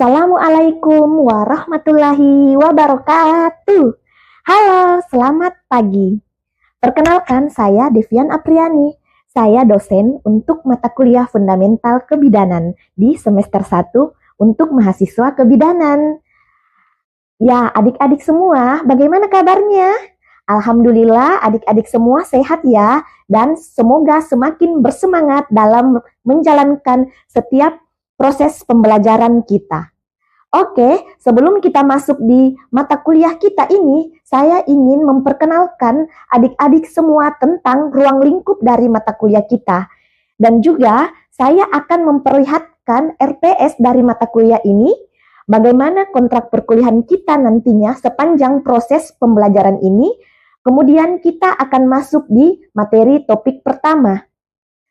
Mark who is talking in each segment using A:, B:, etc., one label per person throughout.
A: Assalamualaikum warahmatullahi wabarakatuh. Halo, selamat pagi. Perkenalkan, saya Devian Apriani. Saya dosen untuk mata kuliah Fundamental Kebidanan di semester 1 untuk mahasiswa kebidanan. Ya, adik-adik semua, bagaimana kabarnya? Alhamdulillah, adik-adik semua sehat ya, dan semoga semakin bersemangat dalam menjalankan setiap proses pembelajaran kita. Oke, sebelum kita masuk di mata kuliah kita ini, saya ingin memperkenalkan adik-adik semua tentang ruang lingkup dari mata kuliah kita. Dan juga saya akan memperlihatkan RPS dari mata kuliah ini, bagaimana kontrak perkuliahan kita nantinya sepanjang proses pembelajaran ini. Kemudian kita akan masuk di materi topik pertama.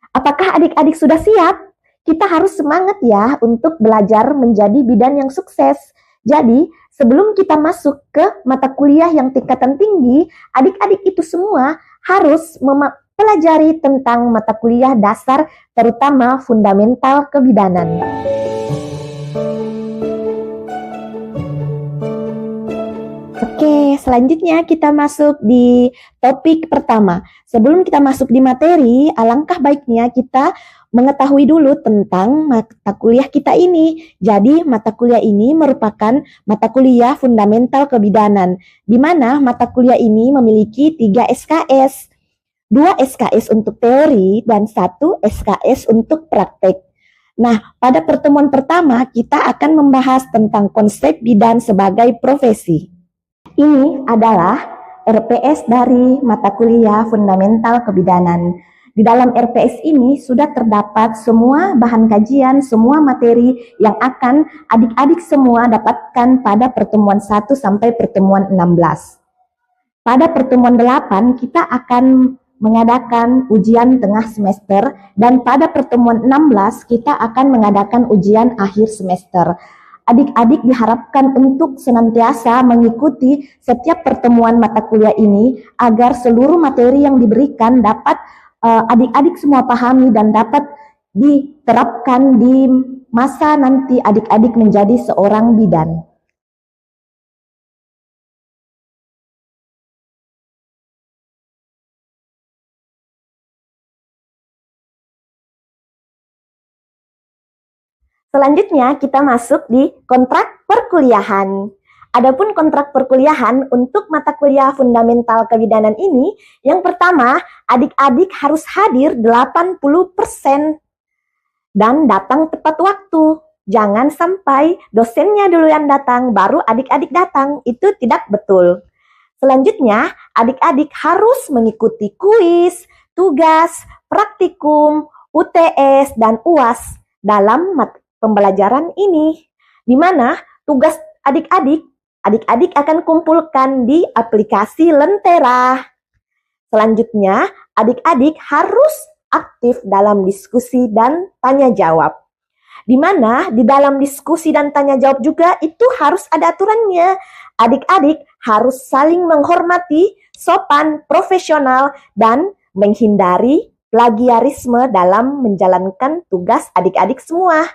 A: Apakah adik-adik sudah siap? Kita harus semangat ya untuk belajar menjadi bidan yang sukses. Jadi, sebelum kita masuk ke mata kuliah yang tingkatan tinggi, adik-adik itu semua harus mempelajari tentang mata kuliah dasar, terutama fundamental kebidanan. Oke, selanjutnya kita masuk di topik pertama. Sebelum kita masuk di materi, alangkah baiknya kita mengetahui dulu tentang mata kuliah kita ini. Jadi, mata kuliah ini merupakan mata kuliah fundamental kebidanan, di mana mata kuliah ini memiliki 3 SKS. 2 SKS untuk teori dan 1 SKS untuk praktek. Nah, pada pertemuan pertama kita akan membahas tentang konsep bidan sebagai profesi. Ini adalah RPS dari mata kuliah fundamental kebidanan. Di dalam RPS ini sudah terdapat semua bahan kajian, semua materi yang akan adik-adik semua dapatkan pada pertemuan 1 sampai pertemuan 16. Pada pertemuan 8 kita akan mengadakan ujian tengah semester, dan pada pertemuan 16 kita akan mengadakan ujian akhir semester. Adik-adik diharapkan untuk senantiasa mengikuti setiap pertemuan mata kuliah ini agar seluruh materi yang diberikan dapat adik-adik semua pahami dan dapat diterapkan di masa nanti adik-adik menjadi seorang bidan. Selanjutnya kita masuk di kontrak perkuliahan. Adapun kontrak perkuliahan untuk mata kuliah fundamental kebidanan ini, yang pertama, adik-adik harus hadir 80% dan datang tepat waktu. Jangan sampai dosennya dulu yang datang, baru adik-adik datang. Itu tidak betul. Selanjutnya, adik-adik harus mengikuti kuis, tugas, praktikum, UTS, dan UAS dalam pembelajaran ini. Di mana tugas adik-adik akan kumpulkan di aplikasi Lentera. Selanjutnya, adik-adik harus aktif dalam diskusi dan tanya jawab. Di mana di dalam diskusi dan tanya jawab juga itu harus ada aturannya. Adik-adik harus saling menghormati, sopan, profesional, dan menghindari plagiarisme dalam menjalankan tugas adik-adik semua.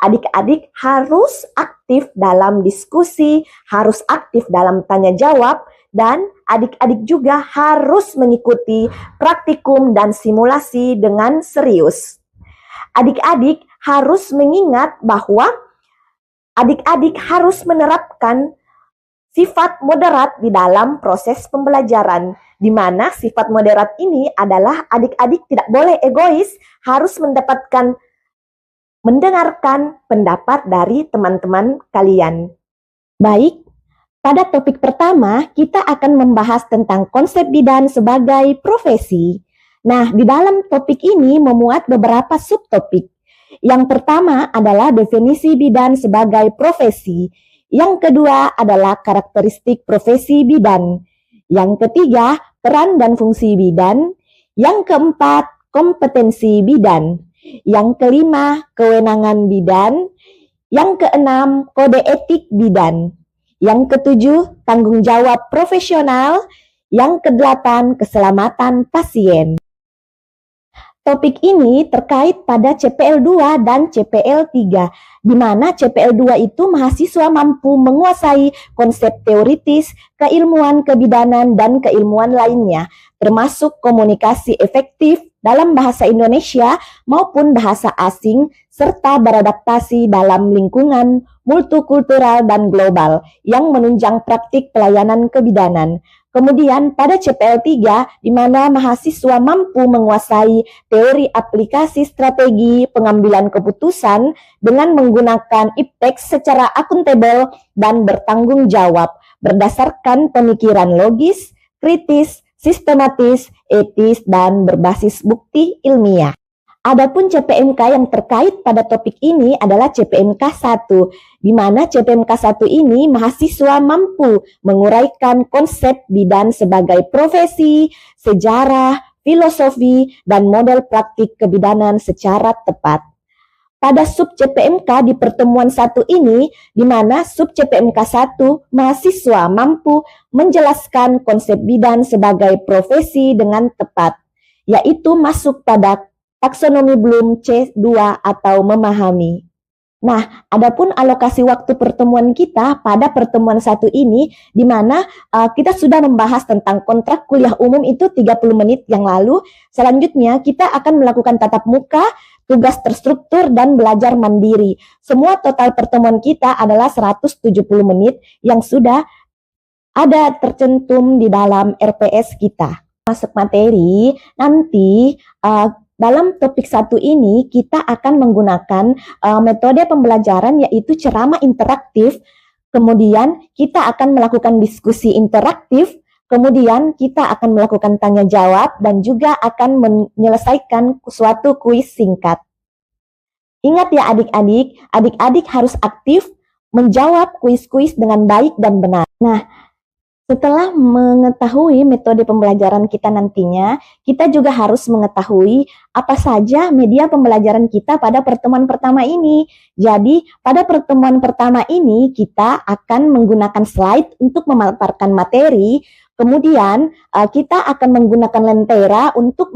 A: Adik-adik harus aktif dalam diskusi, harus aktif dalam tanya jawab, dan adik-adik juga harus mengikuti praktikum dan simulasi dengan serius. Adik-adik harus mengingat bahwa adik-adik harus menerapkan sifat moderat di dalam proses pembelajaran, di mana sifat moderat ini adalah adik-adik tidak boleh egois, harus mendengarkan pendapat dari teman-teman kalian. Baik, pada topik pertama kita akan membahas tentang konsep bidan sebagai profesi. Nah, di dalam topik ini memuat beberapa subtopik. Yang pertama adalah definisi bidan sebagai profesi. Yang kedua adalah karakteristik profesi bidan. Yang ketiga, peran dan fungsi bidan. Yang keempat, kompetensi bidan. Yang kelima, kewenangan bidan. Yang keenam, kode etik bidan. Yang ketujuh, tanggung jawab profesional. Yang kedelapan, keselamatan pasien. Topik ini terkait pada CPL 2 dan CPL 3, di mana CPL 2 itu mahasiswa mampu menguasai konsep teoritis, keilmuan kebidanan, dan keilmuan lainnya, termasuk komunikasi efektif dalam bahasa Indonesia maupun bahasa asing, serta beradaptasi dalam lingkungan multikultural dan global yang menunjang praktik pelayanan kebidanan. Kemudian pada CPL 3, di mana mahasiswa mampu menguasai teori aplikasi strategi pengambilan keputusan dengan menggunakan IPTEX secara akuntabel dan bertanggung jawab berdasarkan pemikiran logis, kritis, sistematis, etis, dan berbasis bukti ilmiah. Adapun CPMK yang terkait pada topik ini adalah CPMK 1, di mana CPMK 1 ini mahasiswa mampu menguraikan konsep bidan sebagai profesi, sejarah, filosofi, dan model praktik kebidanan secara tepat. Pada sub CPMK di pertemuan 1 ini, di mana sub CPMK 1 mahasiswa mampu menjelaskan konsep bidan sebagai profesi dengan tepat, yaitu masuk pada taksonomi Bloom C2 atau memahami. Nah, adapun alokasi waktu pertemuan kita pada pertemuan 1 ini, di mana kita sudah membahas tentang kontrak kuliah umum itu 30 menit yang lalu. Selanjutnya, kita akan melakukan tatap muka, tugas terstruktur, dan belajar mandiri. Semua total pertemuan kita adalah 170 menit yang sudah ada tercantum di dalam RPS kita. Masuk materi, nanti dalam topik 1 ini kita akan menggunakan metode pembelajaran yaitu ceramah interaktif, kemudian kita akan melakukan diskusi interaktif, kemudian kita akan melakukan tanya jawab dan juga akan menyelesaikan suatu kuis singkat. Ingat ya adik-adik harus aktif menjawab kuis-kuis dengan baik dan benar. Nah, setelah mengetahui metode pembelajaran kita nantinya, kita juga harus mengetahui apa saja media pembelajaran kita pada pertemuan pertama ini. Jadi, pada pertemuan pertama ini kita akan menggunakan slide untuk memaparkan materi. Kemudian, kita akan menggunakan Lentera untuk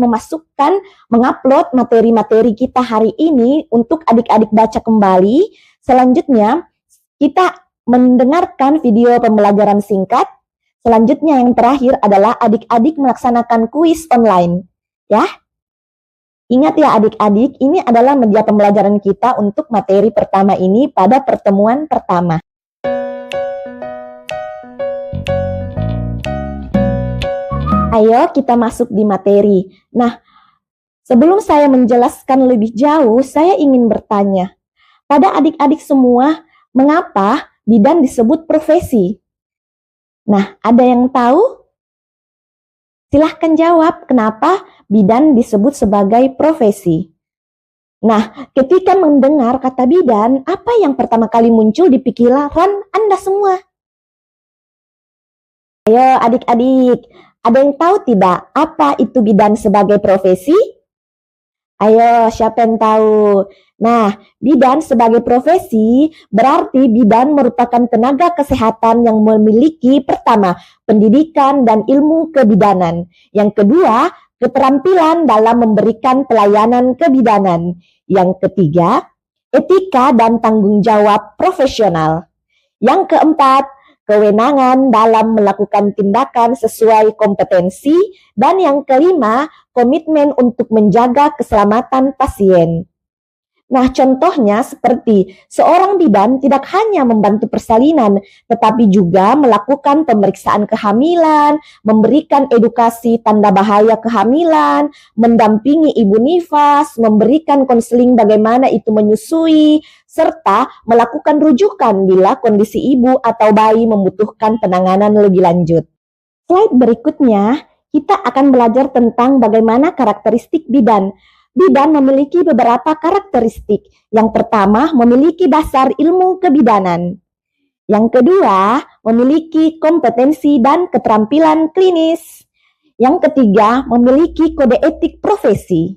A: mengupload materi-materi kita hari ini untuk adik-adik baca kembali. Selanjutnya, kita mendengarkan video pembelajaran singkat. Selanjutnya yang terakhir adalah adik-adik melaksanakan kuis online. Ya, ingat ya adik-adik, ini adalah media pembelajaran kita untuk materi pertama ini pada pertemuan pertama. Ayo kita masuk di materi. Nah, sebelum saya menjelaskan lebih jauh, saya ingin bertanya, pada adik-adik semua, mengapa bidan disebut profesi? Nah, ada yang tahu? Silahkan jawab kenapa bidan disebut sebagai profesi. Nah, ketika mendengar kata bidan, apa yang pertama kali muncul di pikiran Anda semua? Ayo adik-adik, ada yang tahu tidak apa itu bidan sebagai profesi? Ayo, siapa yang tahu? Nah, bidan sebagai profesi berarti bidan merupakan tenaga kesehatan yang memiliki pertama, pendidikan dan ilmu kebidanan. Yang kedua, keterampilan dalam memberikan pelayanan kebidanan. Yang ketiga, etika dan tanggung jawab profesional. Yang keempat, kewenangan dalam melakukan tindakan sesuai kompetensi, dan yang kelima, komitmen untuk menjaga keselamatan pasien. Nah, contohnya seperti seorang bidan tidak hanya membantu persalinan, tetapi juga melakukan pemeriksaan kehamilan, memberikan edukasi tanda bahaya kehamilan, mendampingi ibu nifas, memberikan konseling bagaimana itu menyusui, serta melakukan rujukan bila kondisi ibu atau bayi membutuhkan penanganan lebih lanjut. Slide berikutnya, kita akan belajar tentang bagaimana karakteristik bidan. Bidan memiliki beberapa karakteristik. Yang pertama, memiliki dasar ilmu kebidanan. Yang kedua, memiliki kompetensi dan keterampilan klinis. Yang ketiga, memiliki kode etik profesi.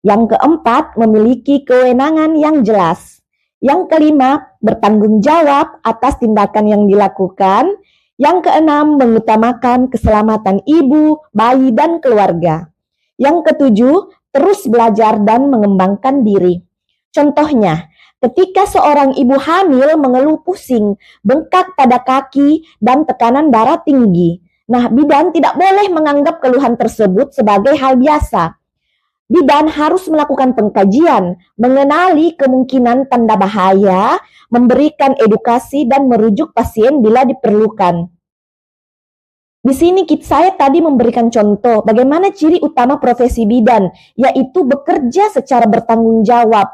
A: Yang keempat, memiliki kewenangan yang jelas. Yang kelima, bertanggung jawab atas tindakan yang dilakukan. Yang keenam, mengutamakan keselamatan ibu, bayi, dan keluarga. Yang ketujuh, terus belajar dan mengembangkan diri. Contohnya, ketika seorang ibu hamil mengeluh pusing, bengkak pada kaki, dan tekanan darah tinggi. Nah, bidan tidak boleh menganggap keluhan tersebut sebagai hal biasa. Bidan harus melakukan pengkajian, mengenali kemungkinan tanda bahaya, memberikan edukasi, dan merujuk pasien bila diperlukan. Di sini saya tadi memberikan contoh bagaimana ciri utama profesi bidan, yaitu bekerja secara bertanggung jawab.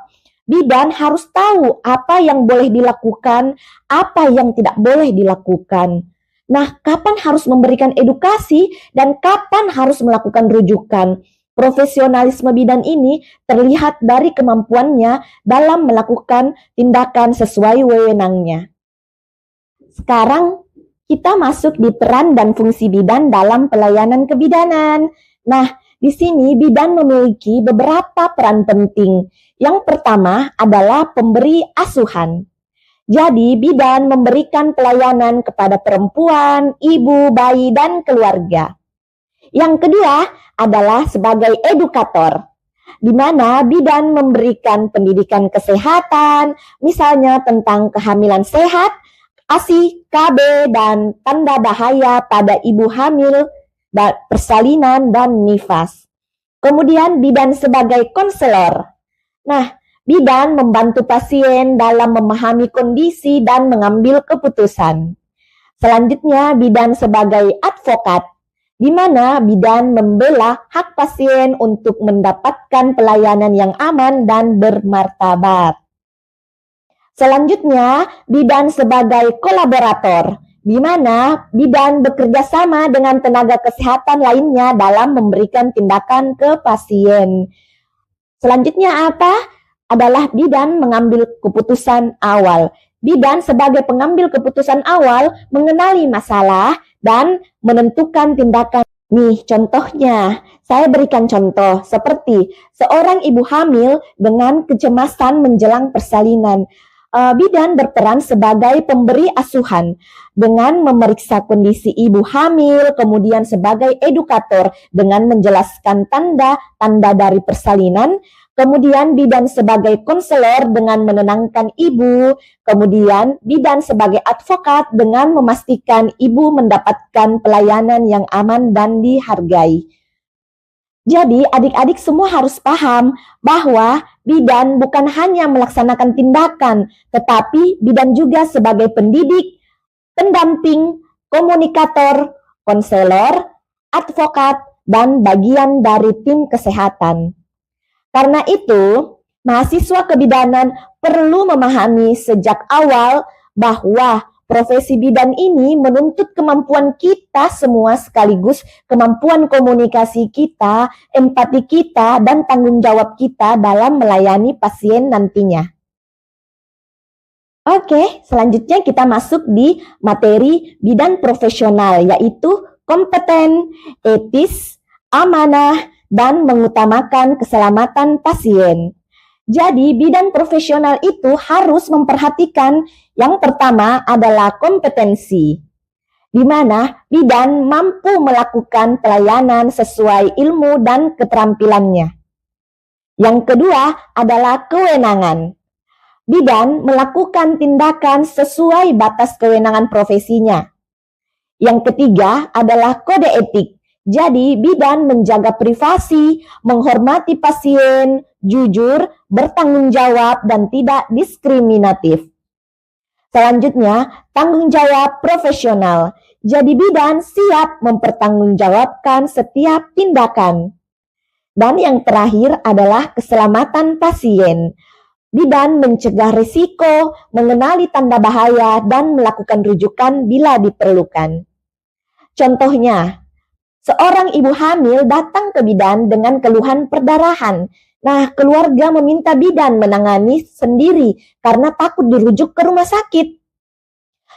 A: Bidan harus tahu apa yang boleh dilakukan, apa yang tidak boleh dilakukan. Nah, kapan harus memberikan edukasi dan kapan harus melakukan rujukan. Profesionalisme bidan ini terlihat dari kemampuannya dalam melakukan tindakan sesuai wewenangnya. Sekarang kita masuk di peran dan fungsi bidan dalam pelayanan kebidanan. Nah, di sini bidan memiliki beberapa peran penting. Yang pertama adalah pemberi asuhan. Jadi, bidan memberikan pelayanan kepada perempuan, ibu, bayi, dan keluarga. Yang kedua adalah sebagai edukator, di mana bidan memberikan pendidikan kesehatan, misalnya tentang kehamilan sehat, ASI, KB, dan tanda bahaya pada ibu hamil, persalinan, dan nifas. Kemudian bidan sebagai konselor. Nah, bidan membantu pasien dalam memahami kondisi dan mengambil keputusan. Selanjutnya, bidan sebagai advokat, di mana bidan membela hak pasien untuk mendapatkan pelayanan yang aman dan bermartabat. Selanjutnya, bidan sebagai kolaborator, di mana bidan bekerja sama dengan tenaga kesehatan lainnya dalam memberikan tindakan ke pasien. Selanjutnya apa? Adalah bidan mengambil keputusan awal. Bidan sebagai pengambil keputusan awal mengenali masalah dan menentukan tindakan. Nih contohnya, saya berikan contoh seperti seorang ibu hamil dengan kecemasan menjelang persalinan. Bidan berperan sebagai pemberi asuhan dengan memeriksa kondisi ibu hamil, kemudian sebagai edukator dengan menjelaskan tanda-tanda dari persalinan. Kemudian bidan sebagai konselor dengan menenangkan ibu, kemudian bidan sebagai advokat dengan memastikan ibu mendapatkan pelayanan yang aman dan dihargai. Jadi adik-adik semua harus paham bahwa bidan bukan hanya melaksanakan tindakan, tetapi bidan juga sebagai pendidik, pendamping, komunikator, konselor, advokat, dan bagian dari tim kesehatan. Karena itu, mahasiswa kebidanan perlu memahami sejak awal bahwa profesi bidan ini menuntut kemampuan kita semua sekaligus kemampuan komunikasi kita, empati kita, dan tanggung jawab kita dalam melayani pasien nantinya. Oke, selanjutnya kita masuk di materi bidan profesional, yaitu kompeten, etis, amanah, dan mengutamakan keselamatan pasien. Jadi, bidan profesional itu harus memperhatikan yang pertama adalah kompetensi, di mana bidan mampu melakukan pelayanan sesuai ilmu dan keterampilannya. Yang kedua adalah kewenangan. Bidan melakukan tindakan sesuai batas kewenangan profesinya. Yang ketiga adalah kode etik. Jadi, bidan menjaga privasi, menghormati pasien, jujur, bertanggung jawab, dan tidak diskriminatif. Selanjutnya, tanggung jawab profesional. Jadi, bidan siap mempertanggungjawabkan setiap tindakan. Dan yang terakhir adalah keselamatan pasien. Bidan mencegah risiko, mengenali tanda bahaya, dan melakukan rujukan bila diperlukan. Contohnya, seorang ibu hamil datang ke bidan dengan keluhan perdarahan. Nah, keluarga meminta bidan menangani sendiri karena takut dirujuk ke rumah sakit.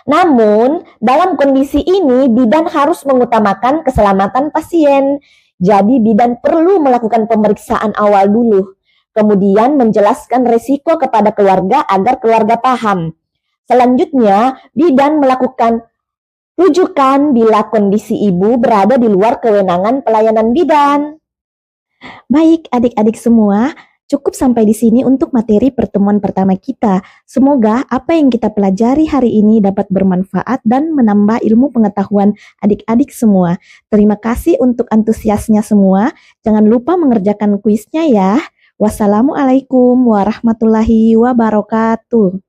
A: Namun, dalam kondisi ini, bidan harus mengutamakan keselamatan pasien. Jadi, bidan perlu melakukan pemeriksaan awal dulu. Kemudian menjelaskan risiko kepada keluarga agar keluarga paham. Selanjutnya, bidan melakukan rujukan bila kondisi ibu berada di luar kewenangan pelayanan bidan. Baik, adik-adik semua, cukup sampai di sini untuk materi pertemuan pertama kita. Semoga apa yang kita pelajari hari ini dapat bermanfaat dan menambah ilmu pengetahuan adik-adik semua. Terima kasih untuk antusiasnya semua. Jangan lupa mengerjakan kuisnya ya. Wassalamualaikum warahmatullahi wabarakatuh.